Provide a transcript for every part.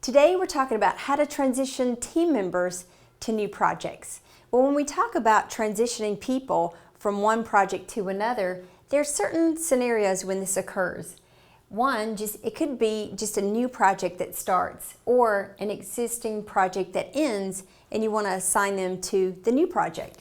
Today we're talking about how to transition team members to new projects. Well, when we talk about transitioning people from one project to another, there are certain scenarios when this occurs. One, it could be just a new project that starts or an existing project that ends and you want to assign them to the new project.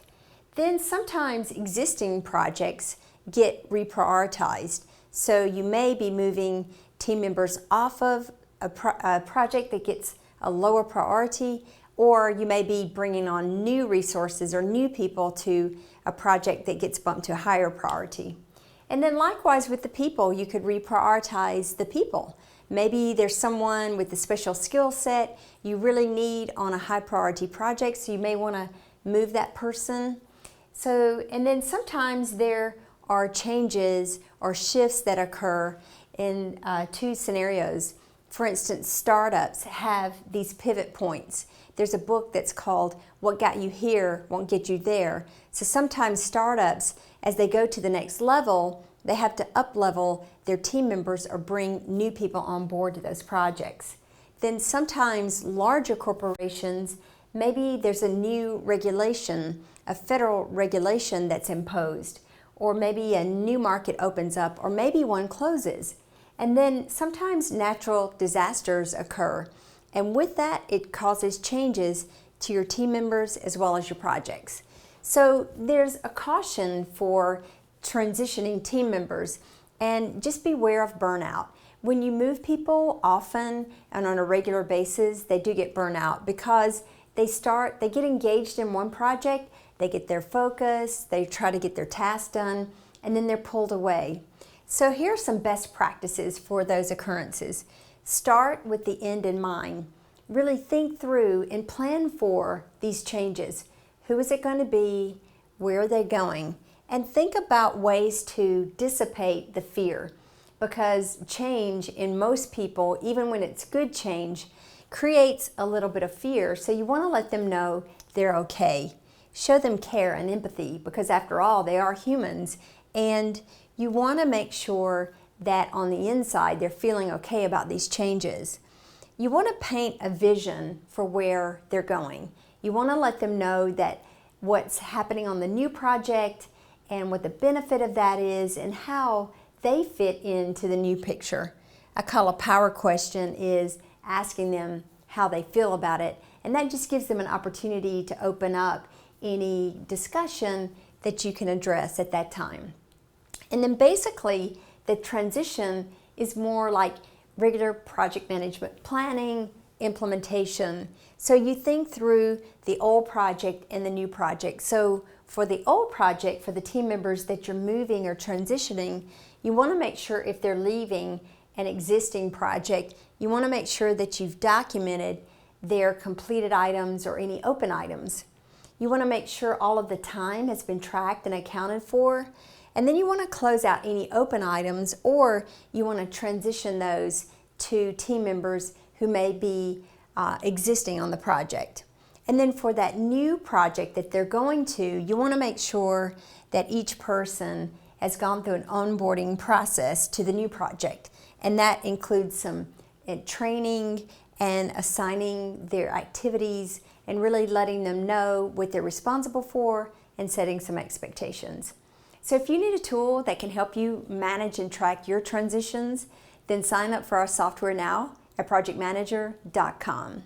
Then sometimes existing projects get reprioritized. So you may be moving team members off of a project that gets a lower priority, or you may be bringing on new resources or new people to a project that gets bumped to a higher priority. And then likewise with the people, you could reprioritize the people. Maybe there's someone with a special skill set you really need on a high priority project, so you may want to move that person. And then sometimes there are changes or shifts that occur in two scenarios. For instance, startups have these pivot points. There's a book that's called What Got You Here Won't Get You There. So sometimes startups, as they go to the next level, they have to up-level their team members or bring new people on board to those projects. Then sometimes larger corporations, maybe there's a new regulation, a federal regulation that's imposed, or maybe a new market opens up, or maybe one closes. And then sometimes natural disasters occur. And with that, it causes changes to your team members as well as your projects. So there's a caution for transitioning team members, and just beware of burnout. When you move people often and on a regular basis, they do get burnout because they get engaged in one project, they get their focus, they try to get their tasks done, and then they're pulled away. So here are some best practices for those occurrences. Start with the end in mind. Really think through and plan for these changes. Who is it going to be? Where are they going? And think about ways to dissipate the fear, because change in most people, even when it's good change, creates a little bit of fear. So you want to let them know they're okay. Show them care and empathy, because after all, they are humans, and you want to make sure that on the inside they're feeling okay about these changes. You want to paint a vision for where they're going. You want to let them know that what's happening on the new project and what the benefit of that is and how they fit into the new picture. I call a power question is asking them how they feel about it, and that just gives them an opportunity to open up any discussion that you can address at that time. And then basically the transition is more like regular project management planning, implementation. So you think through the old project and the new project. So for the old project, for the team members that you're moving or transitioning, you want to make sure if they're leaving an existing project, you want to make sure that you've documented their completed items or any open items. You want to make sure all of the time has been tracked and accounted for. And then you want to close out any open items, or you want to transition those to team members who may be existing on the project. And then for that new project that they're going to, you want to make sure that each person has gone through an onboarding process to the new project. And that includes some training and assigning their activities and really letting them know what they're responsible for and setting some expectations. So if you need a tool that can help you manage and track your transitions, then sign up for our software now at projectmanager.com.